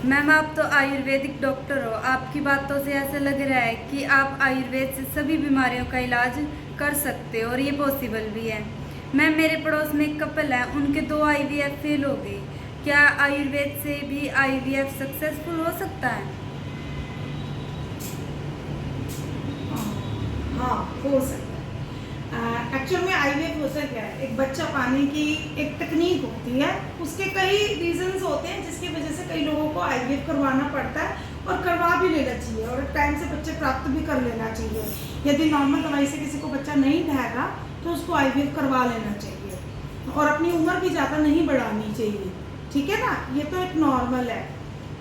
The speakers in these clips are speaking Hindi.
मैम आप तो आयुर्वेदिक डॉक्टर हो, आपकी बातों से ऐसा लग रहा है कि आप आयुर्वेद से सभी बीमारियों का इलाज कर सकते हो और ये पॉसिबल भी है। मैम मेरे पड़ोस में एक कपल है, उनके 2 IVF फेल हो गई। क्या आयुर्वेद से भी IVF सक्सेसफुल हो सकता है? हाँ, हो सकता है। एक्चुअल में आईवीएफ होता क्या है, एक बच्चा पाने की एक तकनीक होती है। उसके कई रीजंस होते हैं जिसकी वजह से कई लोगों को आईवीएफ करवाना पड़ता है और करवा भी लेना चाहिए और टाइम से बच्चे प्राप्त भी कर लेना चाहिए। यदि नॉर्मल दवाई से किसी को बच्चा नहीं ठहरा तो उसको आईवीएफ करवा लेना चाहिए और अपनी उम्र भी ज़्यादा नहीं बढ़ानी चाहिए। ठीक है ना, ये तो एक नॉर्मल है।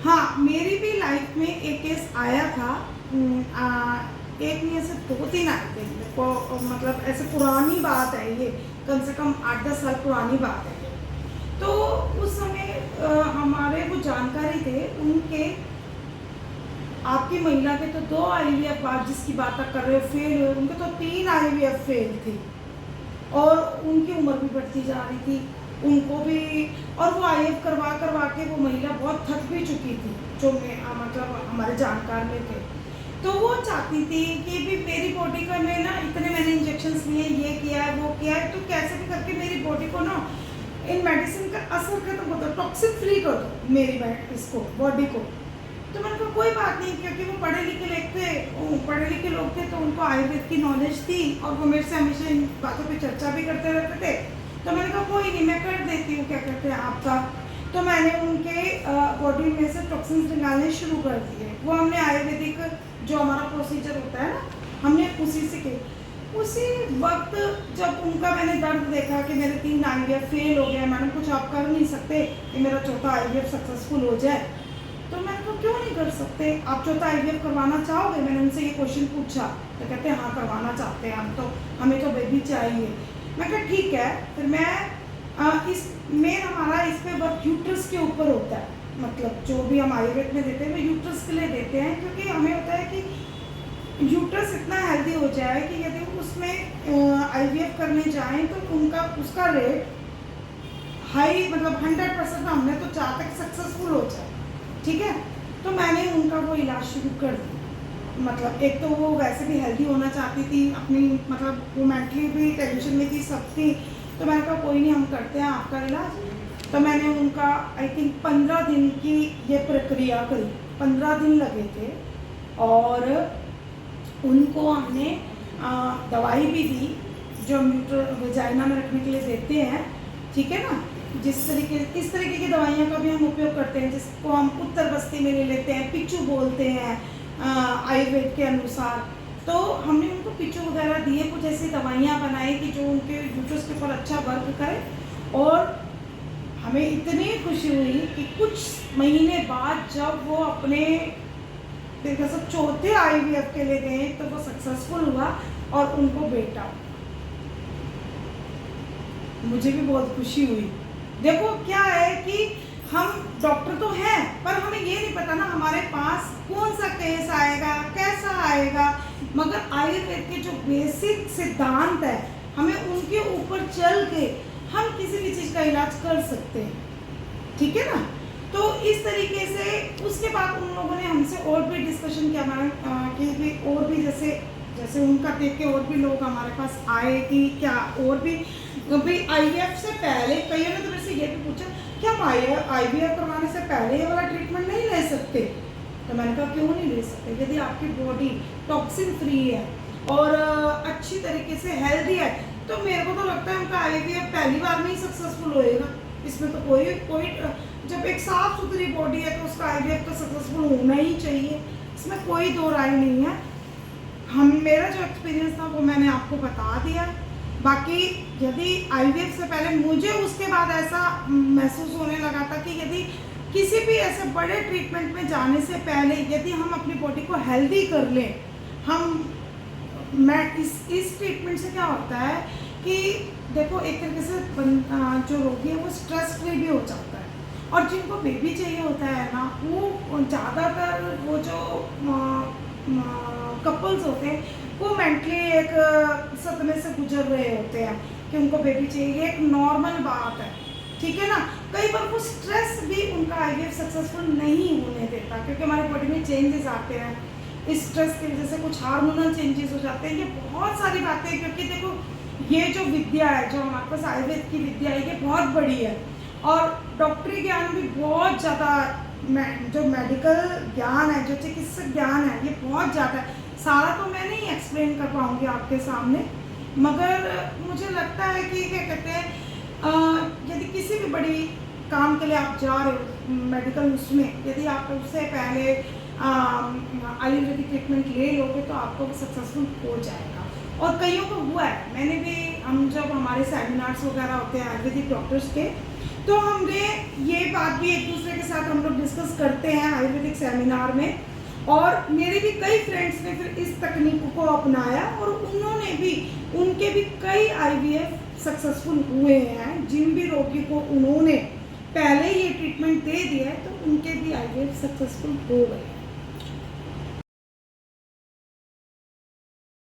हाँ, मेरी भी लाइफ में एक केस आया था। एक नहीं, ऐसे 2-3 आए थे को, मतलब ऐसे पुरानी बात है ये, कम से कम 8-10 साल पुरानी बात है। तो उस समय हमारे वो जानकारी थे उनके, आपकी महिला के तो 2 आईवीएफ बात जिसकी बात आप कर रहे हो फेल हुए, उनके तो 3 आईवीएफ फेल थे और उनकी उम्र भी बढ़ती जा रही थी उनको भी। और वो आईवीएफ करवा के वो महिला बहुत थक भी चुकी थी, जो मतलब हमारे जानकार में थे। तो वो चाहती थी कि भी मेरी बॉडी का मैं ना इतने मैंने इंजेक्शंस लिए, ये किया है वो किया है, तो कैसे भी करके मेरी बॉडी को ना इन मेडिसिन का असर खत्म कर दो, टॉक्सिक फ्री कर दो मेरी इसको बॉडी को। तो मैंने कहा कोई बात नहीं, क्योंकि वो पढ़े लिखे लोग थे तो उनको आयुर्वेद की नॉलेज थी और वो मेरे से हमेशा इन बातों पर चर्चा भी करते रहते थे। तो मैंने कहा कोई नहीं, मैं कर देती हूँ, क्या कहते हैं आपका। तो मैंने उनके बॉडी में से टॉक्सिन्स निकालने शुरू कर दिए। वो हमने आयुर्वेदिक जो हमारा प्रोसीजर होता है ना, हमने उसी से किया। उसी वक्त जब उनका मैंने दर्द देखा कि मेरे 3 आईवीएफ फेल हो गया, मैंने कुछ आप कर नहीं सकते कि मेरा चौथा आईवीएफ सक्सेसफुल हो जाए। तो मैंने कहा क्यों नहीं कर सकते, आप चौथा आईवीएफ करवाना चाहोगे? मैंने उनसे ये क्वेश्चन पूछा तो कहते हैं हाँ करवाना चाहते हैं हम, तो हमें तो बेबी चाहिए। मैं कहा ठीक है, फिर मैं इस मेन हमारा इस पे वर्क यूट्रस के ऊपर होता है। मतलब जो भी हम आयुर्वेद में देते हैं वो यूट्रस के लिए देते हैं, क्योंकि हमें होता है कि यूट्रस इतना हेल्दी हो जाए कि यदि उसमें आईवीएफ करने जाएं तो उसका रेट हाई, मतलब 100% हमने तो चाह तक सक्सेसफुल हो जाए। ठीक है, तो मैंने उनका वो इलाज शुरू कर दिया। मतलब एक तो वो वैसे भी हेल्दी होना चाहती थी अपनी, मतलब वो मेंटली भी टेंशन में थी, सब थी। तो मैंने कहा कोई नहीं, हम करते हैं आपका इलाज। तो मैंने उनका आई थिंक 15 दिन की ये प्रक्रिया करी, 15 दिन लगे थे और उनको हमने दवाई भी दी जो हम वजाइना में रखने के लिए देते हैं। ठीक है ना, इस तरीके की दवाइयाँ का भी हम उपयोग करते हैं, जिसको हम उत्तर बस्ती में ले लेते हैं, पिच्चू बोलते हैं आयुर्वेद के अनुसार। तो हमने उनको पिच्चू वगैरह दिए, कुछ ऐसी दवाइयाँ बनाई कि जो उनके यूट्रस के ऊपर अच्छा वर्क करे। और हमें इतनी खुशी हुई कि कुछ महीने बाद जब वो अपने सब चौथे आईवीएफ के लिए गए तो वो सक्सेसफुल हुआ और उनको बेटा। मुझे भी बहुत खुशी हुई। देखो क्या है कि हम डॉक्टर तो हैं, पर हमें ये नहीं पता ना हमारे पास कौन सा केस आएगा, कैसा आएगा। मगर आयुर्वेद के जो बेसिक सिद्धांत है, हमें उनके ऊपर चल के हम किसी भी चीज़ का इलाज कर सकते हैं। ठीक है ना, तो इस तरीके से उसके बाद उन लोगों ने हमसे और भी डिस्कशन किया कि भी और भी जैसे उनका देख के और भी लोग हमारे पास आए कि क्या और भी आईवीएफ से पहले कईयों ने तो मेरे से ये भी पूछा कि हम आईवीएफ करवाने से पहले ये वाला ट्रीटमेंट नहीं ले सकते। तो मैंने कहा क्यों नहीं ले सकते, यदि आपकी बॉडी टॉक्सिन फ्री है और अच्छी तरीके से हेल्दी है तो मेरे को तो लगता है उनका आईवीएफ पहली बार में ही सक्सेसफुल होएगा। इसमें तो कोई जब एक साफ सुथरी बॉडी है तो उसका आईवीएफ तो सक्सेसफुल होना ही चाहिए, इसमें कोई दो राय नहीं है। मेरा जो एक्सपीरियंस था वो मैंने आपको बता दिया। बाकी यदि आईवीएफ से पहले मुझे उसके बाद ऐसा महसूस होने लगा था कि यदि किसी भी ऐसे बड़े ट्रीटमेंट में जाने से पहले यदि हम अपनी बॉडी को हेल्दी कर लें, इस ट्रीटमेंट से क्या होता है कि देखो एक तरीके से जो रोगी है वो स्ट्रेस फ्री भी हो जाता है। और जिनको बेबी चाहिए होता है ना, वो ज़्यादातर वो जो कपल्स होते हैं वो मेंटली एक सदमे से गुजर रहे होते हैं कि उनको बेबी चाहिए, ये एक नॉर्मल बात है। ठीक है ना, कई बार वो स्ट्रेस भी उनका आईवीएफ सक्सेसफुल नहीं होने का, क्योंकि हमारे बॉडी में चेंजेस आते हैं, स्ट्रेस की वजह से कुछ हार्मोनल चेंजेस हो जाते हैं, ये बहुत सारी बातें हैं। क्योंकि देखो ये जो विद्या है, जो हमारे पास आयुर्वेद की विद्या है, ये बहुत बड़ी है और डॉक्टरी ज्ञान भी बहुत ज़्यादा, जो मेडिकल ज्ञान है, जो चिकित्सक ज्ञान है, ये बहुत ज़्यादा है। सारा तो मैं नहीं एक्सप्लेन कर पाऊँगी आपके सामने, मगर मुझे लगता है कि क्या कहते हैं, यदि किसी भी बड़ी काम के लिए आप जा रहे हो मेडिकल उसमें, यदि आप उससे पहले आयुर्वेदिक ट्रीटमेंट ले लोगे तो आपको वो सक्सेसफुल हो जाएगा। और कईयों को हुआ है, मैंने भी, हम जब हमारे सेमिनार्स वगैरह होते हैं आयुर्वेदिक डॉक्टर्स के, तो हमने ये बात भी एक दूसरे के साथ हम लोग डिस्कस करते हैं आयुर्वेदिक सेमिनार में। और मेरे भी कई फ्रेंड्स ने फिर इस तकनीक को अपनाया और उन्होंने भी, उनके भी कई IVF सक्सेसफुल हुए हैं। जिन भी रोगी को उन्होंने पहले ये ट्रीटमेंट दे दिया है तो उनके भी IVF सक्सेसफुल हो गए।